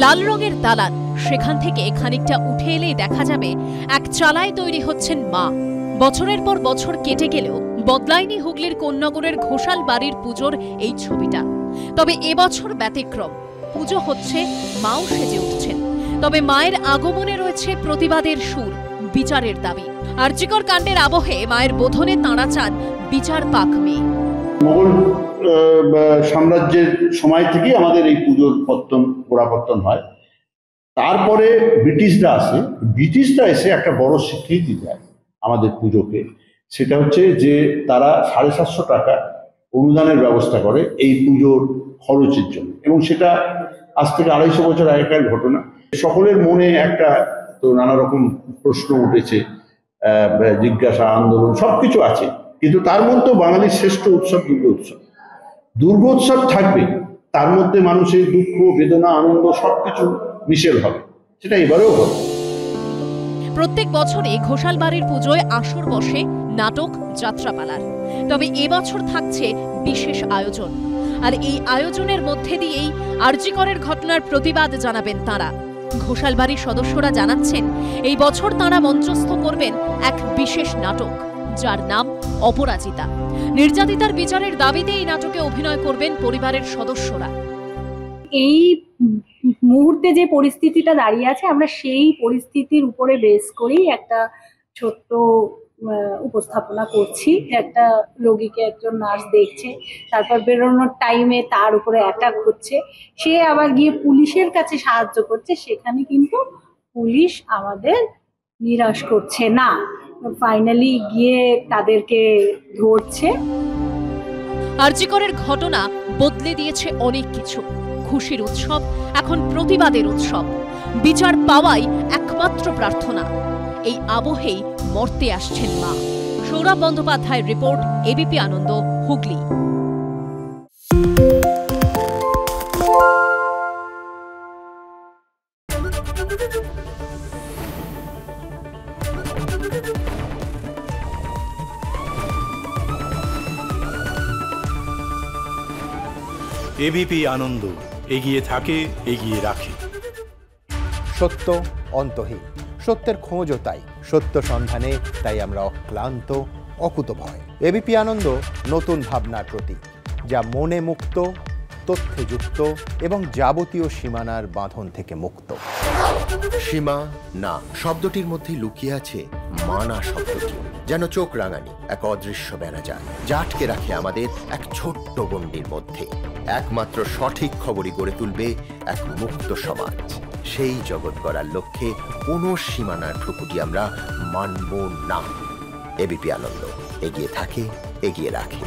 লাল রঙের দালান, সেখান থেকে খানিকটা উঠে এলেই দেখা যাবে এক চালায় তৈরি হচ্ছেন মা। বছরের পর বছর কেটে গেলেও বদলায়নি হুগলির কোন্নগরের ঘোষাল বাড়ির পুজোর এই ছবিটা। তবে এবছর ব্যতিক্রম, পুজো হচ্ছে, মাও সেজে উঠছেন। তবে মায়ের আগমনে রয়েছে প্রতিবাদের সুর, বিচারের দাবি। আরজিকর কাণ্ডের আবহে মায়ের বোধনে তাঁরা চান বিচার পাক মেয়ে। মোগল সাম্রাজ্যের সময় থেকেই আমাদের এই পুজোর গোড়াপত্তন হয়। তারপরে ব্রিটিশরা এসে একটা বড় স্বীকৃতি দেয় আমাদের পুজোকে। সেটা হচ্ছে যে তারা 750 টাকা অনুদানের ব্যবস্থা করে এই পুজোর খরচের জন্য, এবং সেটা আজ থেকে 250 বছর আগেকার ঘটনা। সকলের মনে একটা তো নানা রকম প্রশ্ন উঠেছে, জিজ্ঞাসা, আন্দোলন সবকিছু আছে, কিন্তু তার মধ্যে বাঙালির শ্রেষ্ঠ উৎসব দুর্গোৎসব থাকবে। তার মধ্যে মানুষের দুঃখ, বেদনা, আনন্দ সবকিছু মিশেল হবে, সেটা এবারেও হবে। প্রত্যেক বছরই ঘোষাল বাড়ির পুজোয় আসর বসে নাটক, যাত্রাপালার। তবে এবছর থাকছে বিশেষ আয়োজন, আর এই আয়োজনের মধ্যে দিয়েই আরজিকরের ঘটনার প্রতিবাদ জানাবেন তাঁরা। ঘোষাল বাড়ির সদস্যরা জানাচ্ছেন, এই বছর তাঁরা মঞ্চস্থ করবেন এক বিশেষ নাটক, যার নাম অপরাজিতা। নির্যাতিতার বিচারের দাবিতে এই নাটকে অভিনয় করবেন পরিবারের সদস্যরা। এই মুহূর্তে যে পরিস্থিতিটা দাঁড়িয়ে আছে, আমরা সেই পরিস্থিতির উপরে বেস করেই একটা ছোট্ট উপস্থাপনা করছি। একটা রোগীকে একজন নার্স দেখছে, তারপর বেরোনোর টাইমে তার উপরে অ্যাটাক হচ্ছে, সে আবার গিয়ে পুলিশের কাছে সাহায্য করছে। সেখানে কিন্তু পুলিশ আমাদের নিরাশ করছে না, ফাইনালি গিয়ে তাদেরকে ধরছে। আরজিকরের ঘটনা বদলে দিয়েছে অনেক কিছু। খুশির উৎসব এখন প্রতিবাদের উৎসব। বিচার পাওয়াই একমাত্র প্রার্থনা। এই আবহেই মর্তে আসছেন মা। সৌরভ বন্দ্যোপাধ্যায়ের রিপোর্ট, এবিপি আনন্দ, হুগলি। এবিপি আনন্দ, এগিয়ে থাকে, এগিয়ে রাখে। সত্য অন্তহীন, সত্যের খোঁজও তাই, সত্য সন্ধানে তাই আমরা অক্লান্ত, অকুতভয়। এবিপি আনন্দ নতুন ভাবনার প্রতীক, যা মনে মুক্ত, তথ্যে যুক্ত এবং যাবতীয় সীমানার বাঁধন থেকে মুক্ত। সীমা না শব্দটির মধ্যে লুকিয়ে আছে মানা শব্দটি, যেন চোখ রাঙানি এক অদৃশ্য ব্যানাজার, যা আটকে রাখে আমাদের এক ছোট্ট গণ্ডির মধ্যে। একমাত্র সঠিক খবরই গড়ে তুলবে এক মুক্ত সমাজ। সেই জগৎ গড়ার লক্ষ্যে কোনো সীমানার ঠুকুটি আমরা মানব না। এবিপি আনন্দ, এগিয়ে থাকে, এগিয়ে রাখে।